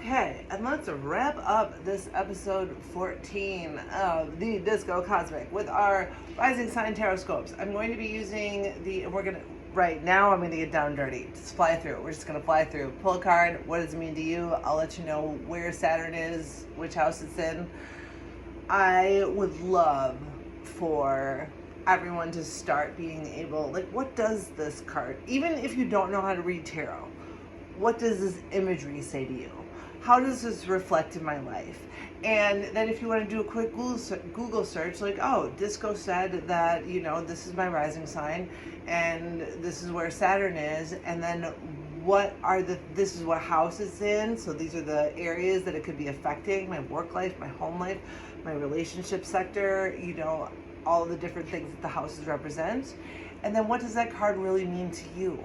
Okay, and let's wrap up this episode 14 of the Disco Cosmic with our Rising Sign Tarot Scopes. I'm going to be using right now I'm going to get down and dirty. Just fly through. We're just going to fly through. Pull a card. What does it mean to you? I'll let you know where Saturn is, which house it's in. I would love for everyone to start being able, like, what does this card, even if you don't know how to read tarot, what does this imagery say to you? How does this reflect in my life? And then if you want to do a quick Google search, like, oh, Disco said that, this is my rising sign and this is where Saturn is, and then this is what house it's in, so these are the areas that it could be affecting, my work life, my home life, my relationship sector, all the different things that the houses represent. And then what does that card really mean to you?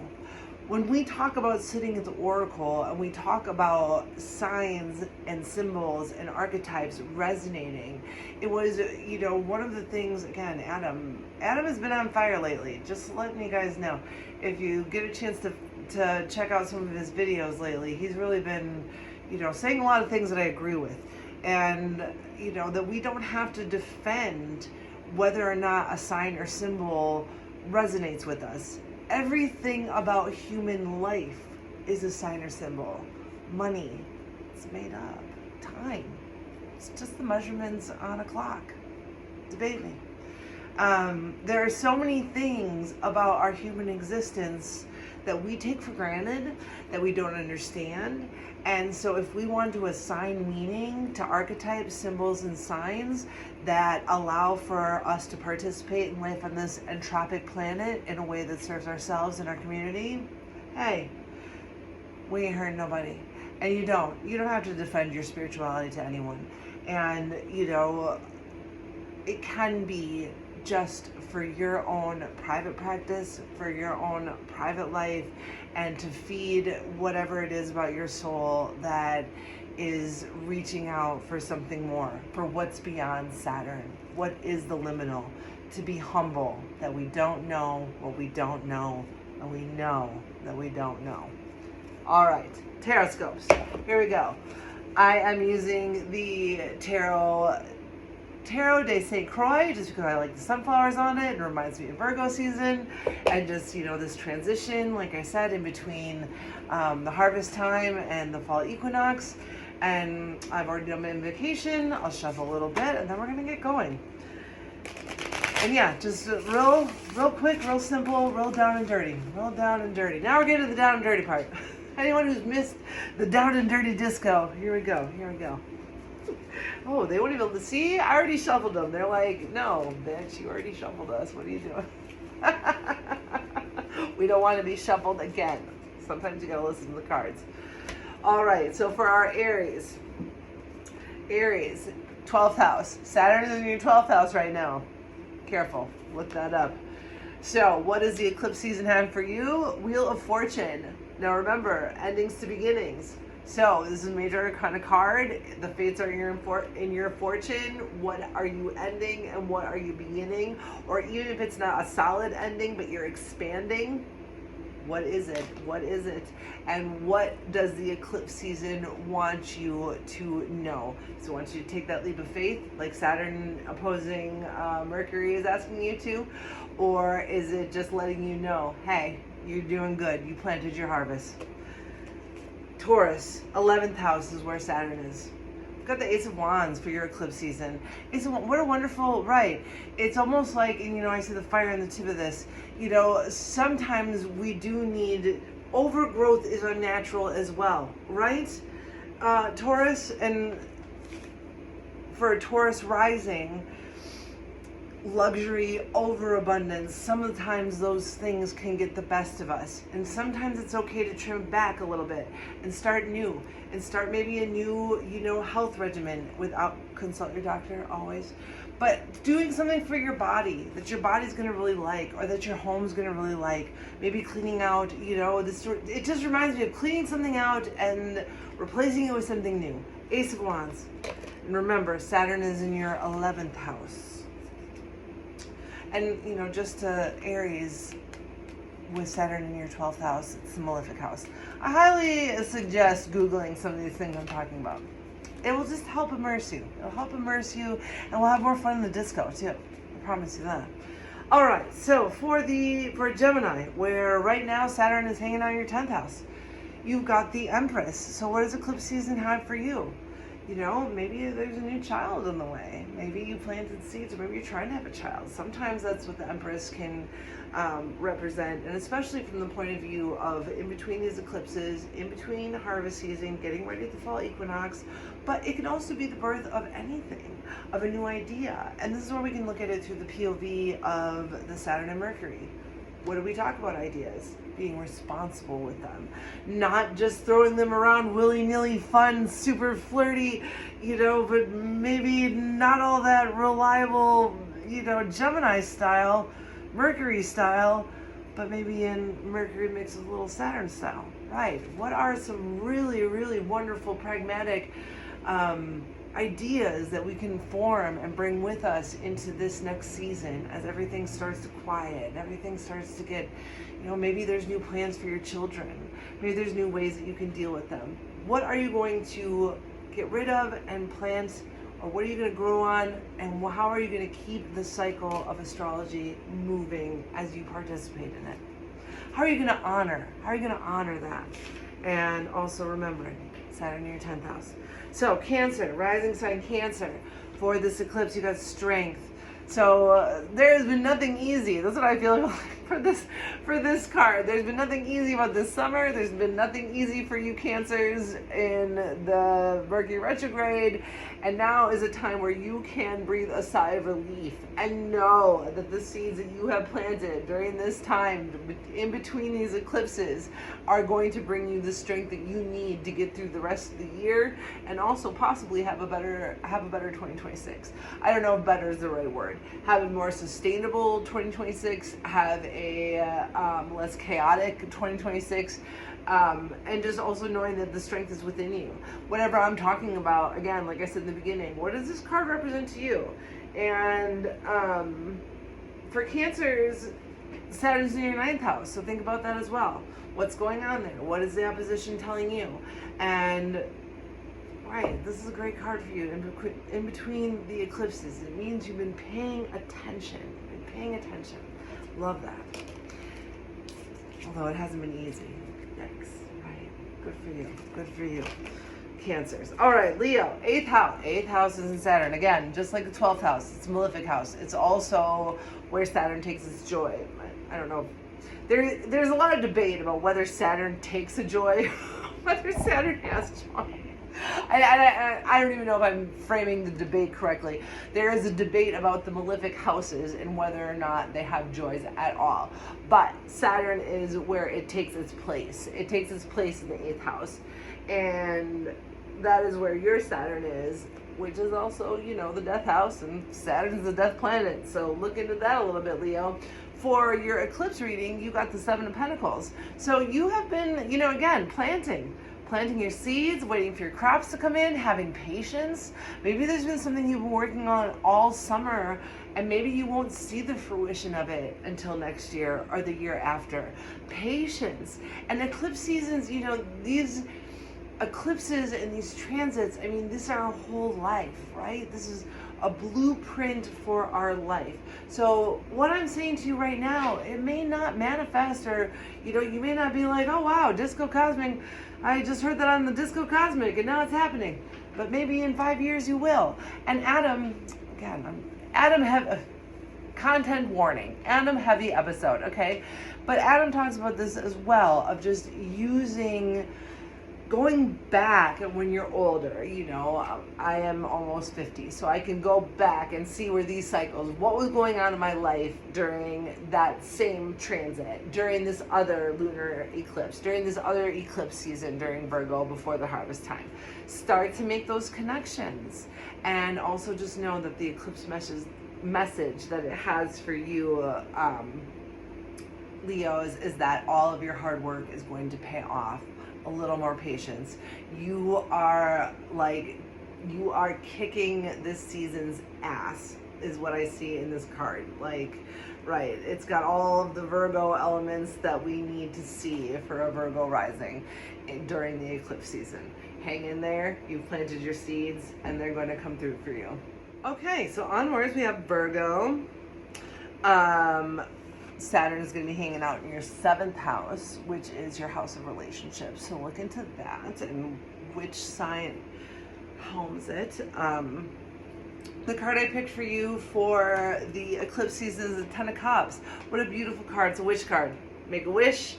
When we talk about sitting at the oracle and we talk about signs and symbols and archetypes resonating, it was, one of the things, again, Adam has been on fire lately. Just letting you guys know. If you get a chance to check out some of his videos lately, he's really been, saying a lot of things that I agree with. And, that we don't have to defend whether or not a sign or symbol resonates with us. Everything about human life is a sign or symbol. Money, it's made up. Time, it's just the measurements on a clock. Debate me. There are so many things about our human existence that we take for granted, that we don't understand. And so if we want to assign meaning to archetypes, symbols, and signs that allow for us to participate in life on this entropic planet in a way that serves ourselves and our community, hey, we ain't hurting nobody. And you don't have to defend your spirituality to anyone. And, it can be just for your own private practice, for your own private life, and to feed whatever it is about your soul that is reaching out for something more, for what's beyond Saturn. What is the liminal? To be humble, that we don't know what we don't know, and we know that we don't know. All right, tarot scopes. Here we go. I am using the Tarot de St. Croix, just because I like the sunflowers on it. It reminds me of Virgo season, and just, this transition, like I said, in between the harvest time and the fall equinox. And I've already done my invocation. I'll shuffle a little bit, and then we're going to get going. And yeah, just real quick, real simple, real down and dirty. Real down and dirty. Now we're getting to the down and dirty part. Anyone who's missed the down and dirty disco, here we go. Oh, they won't even see. I already shuffled them. They're like, no, bitch, you already shuffled us. What are you doing? We don't want to be shuffled again. Sometimes you gotta listen to the cards. All right, so for our Aries, 12th house. Saturn is in your 12th house right now. Careful, look that up. So what does the eclipse season have for you? Wheel of Fortune. Now remember, endings to beginnings. So this is a major arcana card. The fates are in your fortune. What are you ending and what are you beginning? Or even if it's not a solid ending, but you're expanding, what is it? What is it? And what does the eclipse season want you to know? So it wants you to take that leap of faith, like Saturn opposing Mercury is asking you to, or is it just letting you know, hey, you're doing good. You planted your harvest. Taurus, 11th house is where Saturn is. We've got the Ace of Wands for your eclipse season. What a wonderful, right. It's almost like, and I see the fire in the tip of this, sometimes we do need, overgrowth is unnatural as well, right? Taurus, and for a Taurus rising, luxury, overabundance, some of the times those things can get the best of us, and sometimes it's okay to trim back a little bit and start new, and start maybe a new health regimen without consult your doctor always, but doing something for your body that your body's going to really like, or that your home's going to really like. Maybe cleaning out, it just reminds me of cleaning something out and replacing it with something new. Ace of Wands. And remember, Saturn is in your 11th house. And, just to Aries, with Saturn in your 12th house. It's the malefic house. I highly suggest Googling some of these things I'm talking about. It will just help immerse you. It'll help immerse you, and we'll have more fun in the disco too. I promise you that. All right, so for Gemini, where right now Saturn is hanging out in your 10th house, you've got the Empress. So what does eclipse season have for you? You know, maybe there's a new child in the way. Maybe you planted seeds, or maybe you're trying to have a child. Sometimes that's what the Empress can represent, and especially from the point of view of in between these eclipses, in between harvest season, getting ready at the fall equinox. But it can also be the birth of anything, of a new idea. And this is where we can look at it through the POV of the Saturn and Mercury. What do we talk about ideas? Being responsible with them. Not just throwing them around willy-nilly, fun, super flirty, you know, but maybe not all that reliable, you know, Gemini style, Mercury style, but maybe in Mercury mixed with a little Saturn style. Right. What are some really, really wonderful, pragmatic ideas that we can form and bring with us into this next season as everything starts to quiet, everything starts to get, you know, maybe there's new plans for your children, maybe there's new ways that you can deal with them. What are you going to get rid of and plant, or what are you going to grow on, and how are you going to keep the cycle of astrology moving as you participate in it? How are you going to honor? How are you going to honor that? And also remembering Saturn in your 10th house. So Cancer, rising sign Cancer. For this eclipse, you got strength. So there's been nothing easy. That's what I feel like for this card. There's been nothing easy about this summer. There's been nothing easy for you Cancers in the Mercury retrograde. And now is a time where you can breathe a sigh of relief and know that the seeds that you have planted during this time, in between these eclipses, are going to bring you the strength that you need to get through the rest of the year, and also possibly have a better 2026. I don't know if better is the right word. Have a more sustainable 2026. Have a less chaotic 2026. And just also knowing that the strength is within you. Whatever I'm talking about, again, like I said in the beginning, what does this card represent to you? And for Cancers, Saturn's in your 9th house, so think about that as well. What's going on there? What is the opposition telling you? And right, this is a great card for you in between the eclipses. It means you've been paying attention. Love that. Although it hasn't been easy. Yikes. Right. Good for you. Cancers. All right, Leo, 8th house. 8th house is in Saturn. Again, just like the 12th house, it's a malefic house. It's also where Saturn takes its joy. I don't know. There's a lot of debate about whether Saturn takes a joy, whether Saturn has joy. I don't even know if I'm framing the debate correctly. There is a debate about the malefic houses and whether or not they have joys at all. But Saturn is where it takes its place. It takes its place in the 8th house. And that is where your Saturn is, which is also, you know, the death house, and Saturn's the death planet. So look into that a little bit, Leo. For your eclipse reading, you got the 7 of Pentacles. So you have been, you know, again, planting your seeds, waiting for your crops to come in, having patience. Maybe there's been something you've been working on all summer, and maybe you won't see the fruition of it until next year or the year after. Patience. And eclipse seasons, you know, these eclipses and these transits, I mean, this is our whole life, right? This is a blueprint for our life. So what I'm saying to you right now, it may not manifest, or, you know, you may not be like, oh wow, Disco Cosmic, I just heard that on the Disco Cosmic and now it's happening. But maybe in 5 years you will. And Adam have content warning, Adam heavy episode, okay? But Adam talks about this as well, of just going back when you're older. You know, I am almost 50, so I can go back and see where these cycles, what was going on in my life during that same transit, during this other lunar eclipse, during this other eclipse season during Virgo before the harvest time. Start to make those connections, and also just know that the eclipse message that it has for you, Leos, is that all of your hard work is going to pay off. A little more patience. You are kicking this season's ass, is what I see in this card. Like, right, it's got all of the Virgo elements that we need to see for a Virgo rising during the eclipse season. Hang in there, you've planted your seeds, and they're going to come through for you. Okay, so onwards we have Virgo. Saturn is going to be hanging out in your 7th house, which is your house of relationships. So look into that and which sign homes it. The card I picked for you for the eclipse season is the 10 of Cups. What a beautiful card. It's a wish card. Make a wish.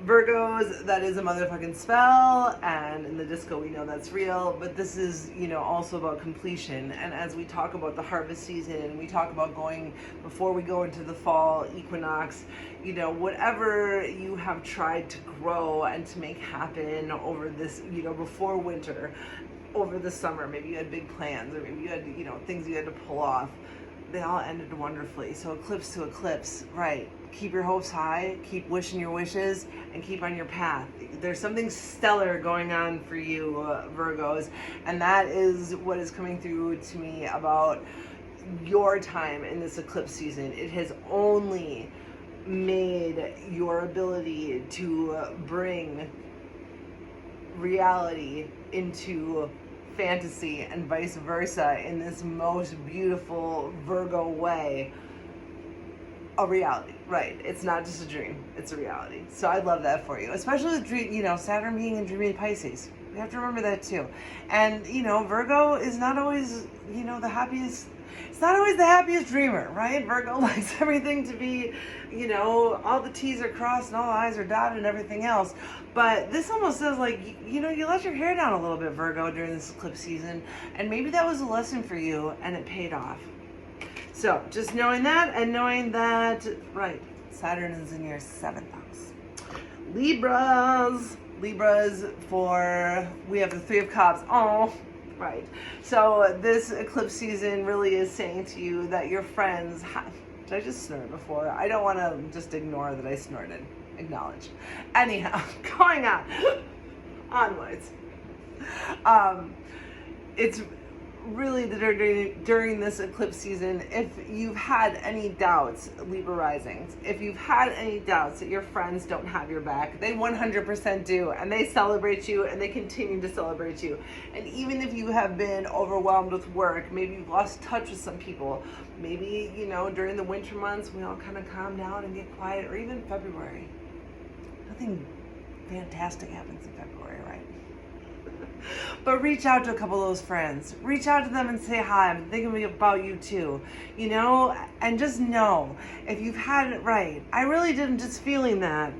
Virgos, that is a motherfucking spell, and in the disco we know that's real, but this is, you know, also about completion. And as we talk about the harvest season, we talk about going before we go into the fall equinox, you know, whatever you have tried to grow and to make happen over this, you know, before winter, over the summer, maybe you had big plans, or maybe you had, you know, things you had to pull off, they all ended wonderfully. So eclipse to eclipse, right? Keep your hopes high, keep wishing your wishes, and keep on your path. There's something stellar going on for you, Virgos, and that is what is coming through to me about your time in this eclipse season. It has only made your ability to bring reality into fantasy and vice versa in this most beautiful Virgo way a reality, right? It's not just a dream, it's a reality. So I love that for you, especially with dream, you know, Saturn being in dreamy Pisces. We have to remember that too. And you know, Virgo is not always, you know, the happiest. It's not always the happiest dreamer, right? Virgo likes everything to be, you know, all the T's are crossed and all the I's are dotted and everything else. But this almost says like, you know, you let your hair down a little bit, Virgo, during this eclipse season. And maybe that was a lesson for you and it paid off. So just knowing that, and knowing that, right, Saturn is in your 7th house. Libras for, we have the 3 of Cups. Oh, right. So this eclipse season really is saying to you that your friends, did I just snort before? I don't want to just ignore that I snorted. Acknowledge. Anyhow, going on. Onwards. It's really during this eclipse season, if you've had any doubts, Libra risings, if you've had any doubts that your friends don't have your back, they 100% do, and they celebrate you, and they continue to celebrate you. And even if you have been overwhelmed with work, maybe you've lost touch with some people, maybe, you know, during the winter months we all kind of calm down and get quiet, or even February. Nothing fantastic happens in February, right? But reach out to a couple of those friends. Reach out to them and say hi. I'm thinking about you too. You know, and just know, if you've had it right, I really didn't just feeling that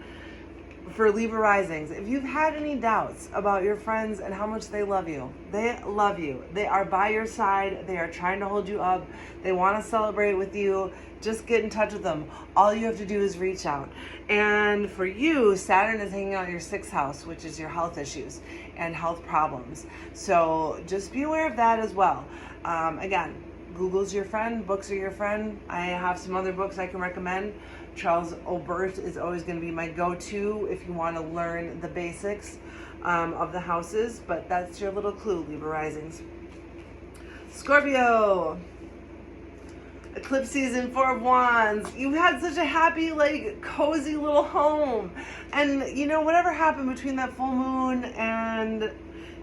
for Libra risings. If you've had any doubts about your friends and how much they love you, they love you. They are by your side. They are trying to hold you up. They want to celebrate with you. Just get in touch with them. All you have to do is reach out. And for you, Saturn is hanging out in your 6th house, which is your health issues and health problems. So just be aware of that as well. Again, Google's your friend, books are your friend. I have some other books I can recommend. Charles Aubert is always going to be my go-to if you want to learn the basics of the houses, but that's your little clue, Libra risings. Scorpio. Eclipse season, 4 of Wands. You had such a happy, like, cozy little home. And, you know, whatever happened between that full moon and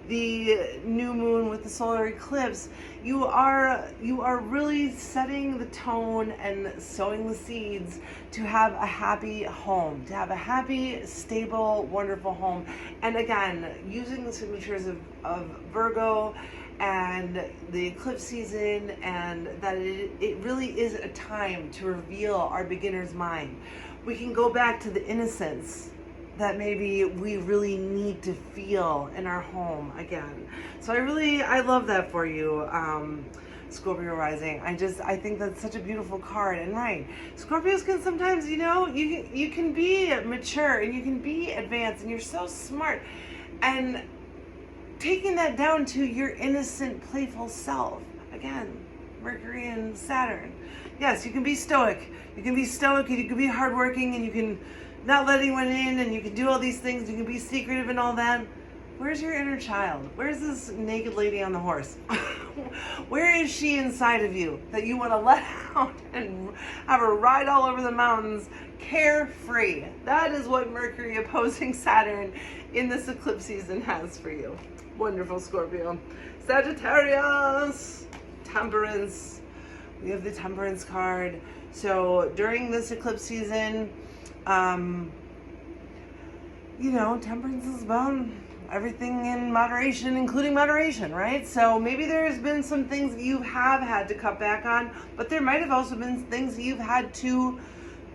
the new moon with the solar eclipse, you are really setting the tone and sowing the seeds to have a happy home, to have a happy, stable, wonderful home. And again, using the signatures of Virgo and the eclipse season, and that it really is a time to reveal our beginner's mind. We can go back to the innocence that maybe we really need to feel in our home again. So I love that for you, Scorpio rising. I think that's such a beautiful card. And right, Scorpios can sometimes, you know, you can be mature and you can be advanced and you're so smart, and taking that down to your innocent, playful self. Again, Mercury and Saturn. Yes, you can be stoic. You can be stoic and you can be hardworking and you can not let anyone in and you can do all these things. You can be secretive and all that. Where's your inner child? Where's this naked lady on the horse? Where is she inside of you that you want to let out and have her ride all over the mountains carefree? That is what Mercury opposing Saturn in this eclipse season has for you. Wonderful, Scorpio. Sagittarius, Temperance. We have the Temperance card. So during this eclipse season, you know, temperance is about everything in moderation, including moderation, right? So maybe there's been some things that you have had to cut back on, but there might have also been things that you've had to,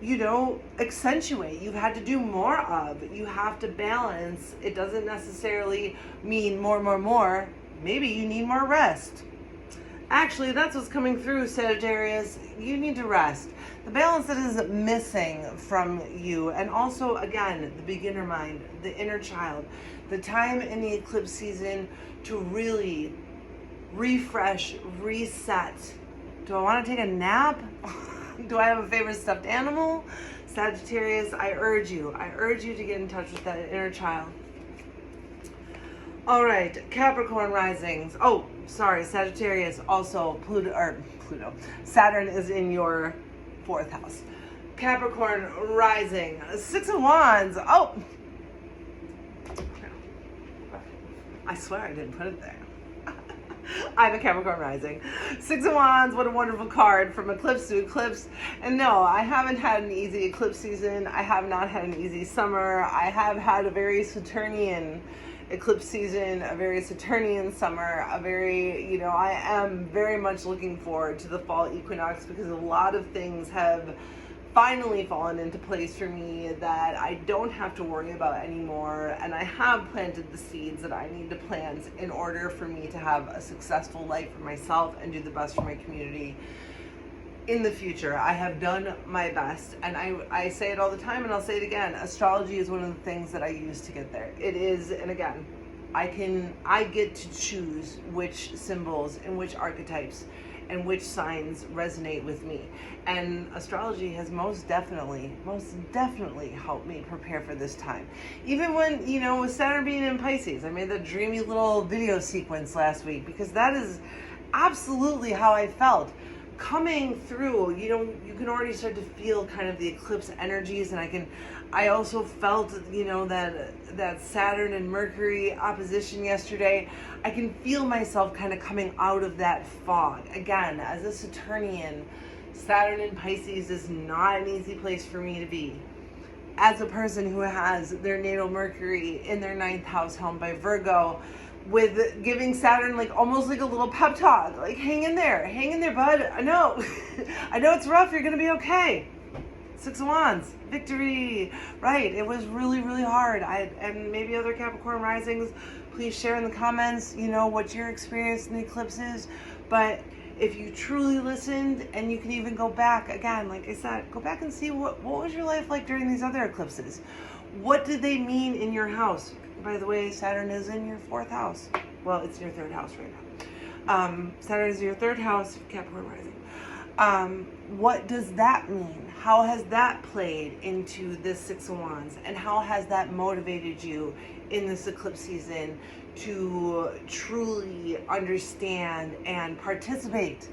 you know, accentuate. You've had to do more of. You have to balance. It doesn't necessarily mean more. Maybe you need more rest. Actually, that's what's coming through, Sagittarius. You need to rest. The balance that is missing from you, and also, again, the beginner mind, the inner child, the time in the eclipse season to really refresh, reset. Do I want to take a nap? Do I have a favorite stuffed animal? Sagittarius, I urge you to get in touch with that inner child. All right, Capricorn risings. Oh, sorry, Sagittarius, also Pluto. Saturn is in your 4th house. Capricorn rising, 6 of Wands. Oh, I swear I didn't put it there. I have a Capricorn rising. 6 of Wands, what a wonderful card, from eclipse to eclipse. And no, I haven't had an easy eclipse season. I have not had an easy summer. I have had a very Saturnian eclipse season, a very Saturnian summer, a very, you know, I am very much looking forward to the fall equinox because a lot of things have finally fallen into place for me that I don't have to worry about anymore, and I have planted the seeds that I need to plant in order for me to have a successful life for myself and do the best for my community in the future. I have done my best, and I say it all the time, and I'll say it again. Astrology is one of the things that I use to get there. It is, and again, I get to choose which symbols and which archetypes and which signs resonate with me. And astrology has most definitely helped me prepare for this time. Even when, you know, with Saturn being in Pisces, I made that dreamy little video sequence last week because that is absolutely how I felt. Coming through, you know, you can already start to feel kind of the eclipse energies, and I also felt, you know, that Saturn and Mercury opposition yesterday. I can feel myself kind of coming out of that fog. Again, as a Saturnian, Saturn in Pisces is not an easy place for me to be. As a person who has their natal Mercury in their 9th house, home by Virgo, with giving Saturn like almost like a little pep talk, like hang in there, bud. I know, I know it's rough. You're gonna be okay. 6 of Wands, victory. Right? It was really hard. And maybe other Capricorn risings, please share in the comments, you know, what your experience in the eclipse is. But if you truly listened, and you can even go back again, like I said, go back and see what was your life like during these other eclipses. What did they mean in your house? By the way, Saturn is in your 4th house. Well, it's your 3rd house right now. Saturn is your 3rd house, Capricorn rising. What does that mean? How has that played into this 6 of Wands? And how has that motivated you in this eclipse season to truly understand and participate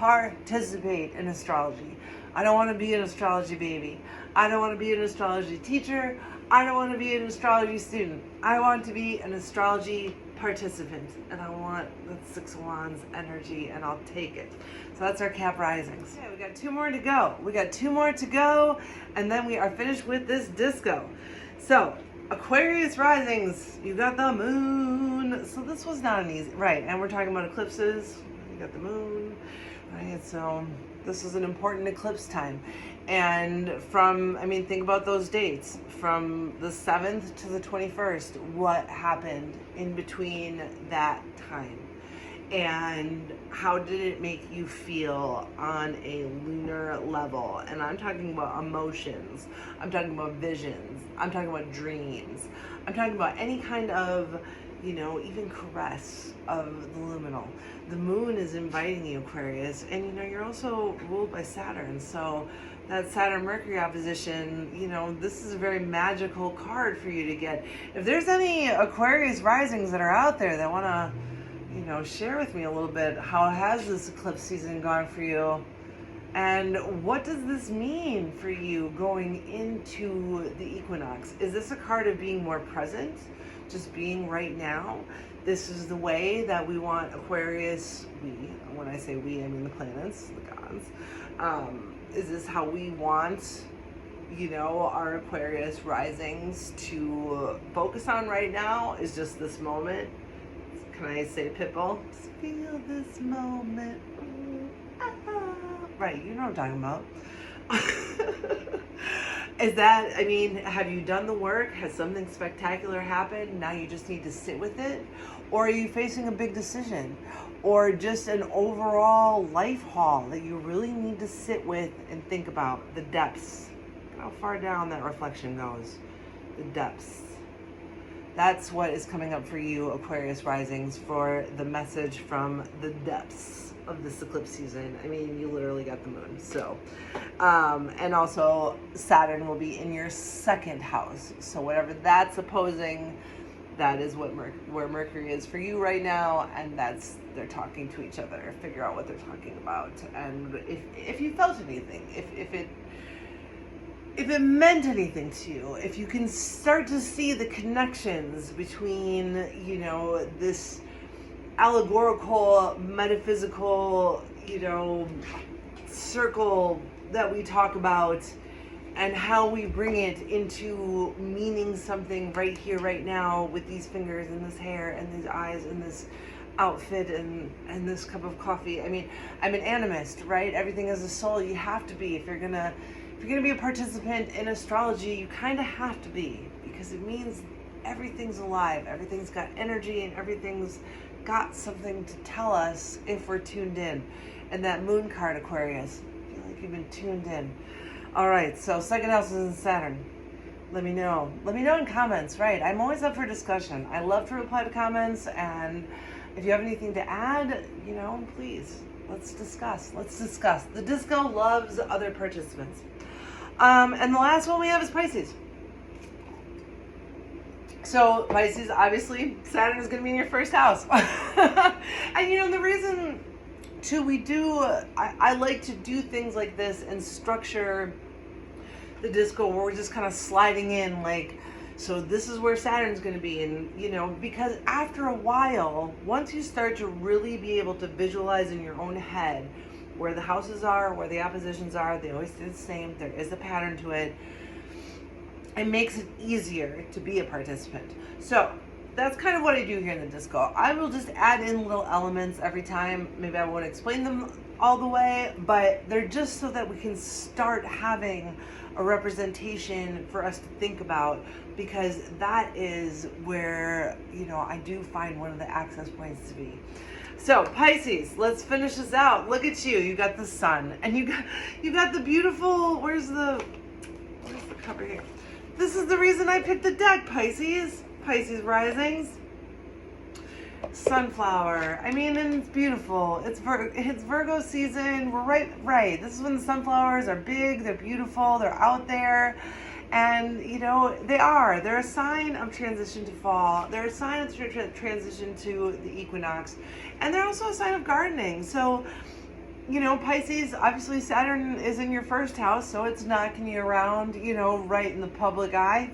in astrology? I don't want to be an astrology baby. I don't want to be an astrology teacher. I don't want to be an astrology student. I want to be an astrology participant, and I want the 6 of Wands energy, and I'll take it. So that's our Cap risings. Okay, we got 2 more to go. And then we are finished with this disco. So Aquarius risings, you got the moon. So this was not an easy, right? And we're talking about eclipses. You got the moon, right? So this is an important eclipse time. And think about those dates. From the 7th to the 21st, what happened in between that time? And how did it make you feel on a lunar level? And I'm talking about emotions. I'm talking about visions. I'm talking about dreams. I'm talking about any kind of, you know, even caress of the luminal. The moon is inviting you, Aquarius, and you know, you're also ruled by Saturn. So that Saturn-Mercury opposition, you know, this is a very magical card for you to get. If there's any Aquarius risings that are out there that want to, share with me a little bit, how has this eclipse season gone for you? And what does this mean for you going into the equinox? Is this a card of being more present, just being right now? This is the way that we want Aquarius, when I say we, I mean the planets, the gods. Is this how we want, our Aquarius risings to focus on right now? Is just this moment? Can I say Pitbull? Just feel this moment. Right, you know what I'm talking about. Is that, have you done the work? Has something spectacular happened? Now you just need to sit with it? Or are you facing a big decision? Or just an overall life haul that you really need to sit with and think about? The depths. Look how far down that reflection goes. The depths. That's what is coming up for you, Aquarius risings, for the message from the depths of this eclipse season. You literally got the moon. So, and also Saturn will be in your second house. So whatever that's opposing, that is where Mercury is for you right now. And they're talking to each other, figure out what they're talking about. And if you felt anything, if it meant anything to you, if you can start to see the connections between, this allegorical, metaphysical, circle that we talk about, and how we bring it into meaning something right here, right now, with these fingers and this hair and these eyes and this outfit and this cup of coffee. I'm an animist, right? Everything is a soul. You have to be. If you're gonna be a participant in astrology, you kind of have to be, because it means everything's alive, everything's got energy, and everything's got something to tell us if we're tuned in. And that moon card, Aquarius, I feel like you've been tuned in. All right, so second house is in Saturn. Let me know in comments, right? I'm always up for discussion. I love to reply to comments, and if you have anything to add, please, let's discuss. The disco loves other participants. And the last one we have is Pisces. So Pisces, obviously, Saturn is going to be in your first house. And the reason too, I like to do things like this and structure the disco where we're just kind of sliding in, like, so this is where Saturn's going to be. And, because after a while, once you start to really be able to visualize in your own head where the houses are, where the oppositions are, they always do the same. There is a pattern to it. It makes it easier to be a participant. So that's kind of what I do here in the disco. I will just add in little elements every time. Maybe I won't explain them all the way, but they're just so that we can start having a representation for us to think about, because that is where, I do find one of the access points to be. So Pisces, let's finish this out. Look at you. You got the sun, and you got the beautiful, where's the cover here? This is the reason I picked the deck, Pisces risings. Sunflower. And it's beautiful. It's Virgo season. We're right. This is when the sunflowers are big, they're beautiful, they're out there. And, they're a sign of transition to fall. They're a sign of transition to the equinox. And they're also a sign of gardening. So, Pisces, obviously Saturn is in your first house, so it's knocking you around, right in the public eye,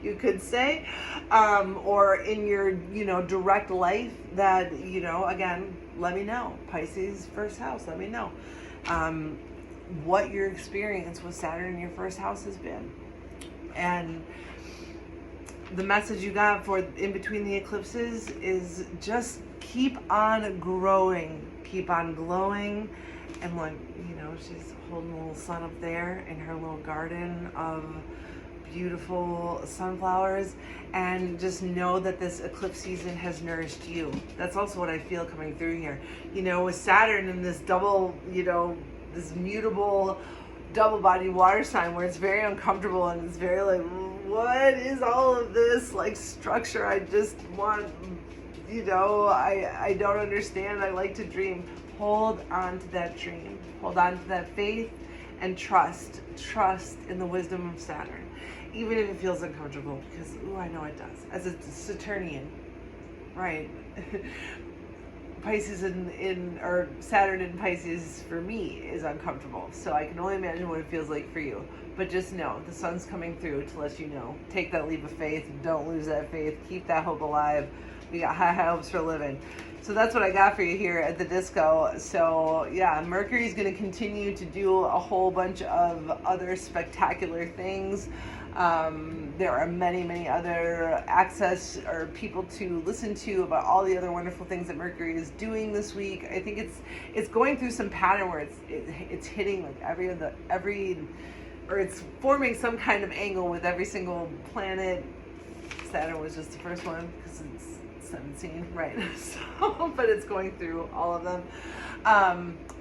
you could say, or in your, direct life that, again, let me know. Pisces first house, let me know what your experience with Saturn in your first house has been. And the message you got for in between the eclipses is just keep on growing. Keep on glowing. And she's holding a little sun up there in her little garden of beautiful sunflowers. And just know that this eclipse season has nourished you. That's also what I feel coming through here. With Saturn in this double, this mutable double body water sign where it's very uncomfortable and it's very like, what is all of this structure? I just want, I don't understand. I like to dream. Hold on to that dream. Hold on to that faith and trust in the wisdom of Saturn. Even if it feels uncomfortable, because, I know it does. As a Saturnian, right? Pisces or Saturn in Pisces for me is uncomfortable. So I can only imagine what it feels like for you. But just know the sun's coming through to let you know. Take that leap of faith. Don't lose that faith. Keep that hope alive. We got high hopes for a living. So that's what I got for you here at the disco. So yeah, Mercury's going to continue to do a whole bunch of other spectacular things. There are many, many other access or people to listen to about all the other wonderful things that Mercury is doing this week. I think it's going through some pattern where it's hitting like or it's forming some kind of angle with every single planet. Saturn was just the first one because it's 17, right? So, but it's going through all of them.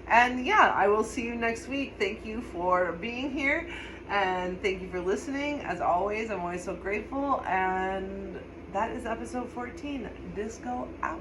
And yeah, I will see you next week. Thank you for being here. And thank you for listening. As always, I'm always so grateful. And that is episode 14. Disco out.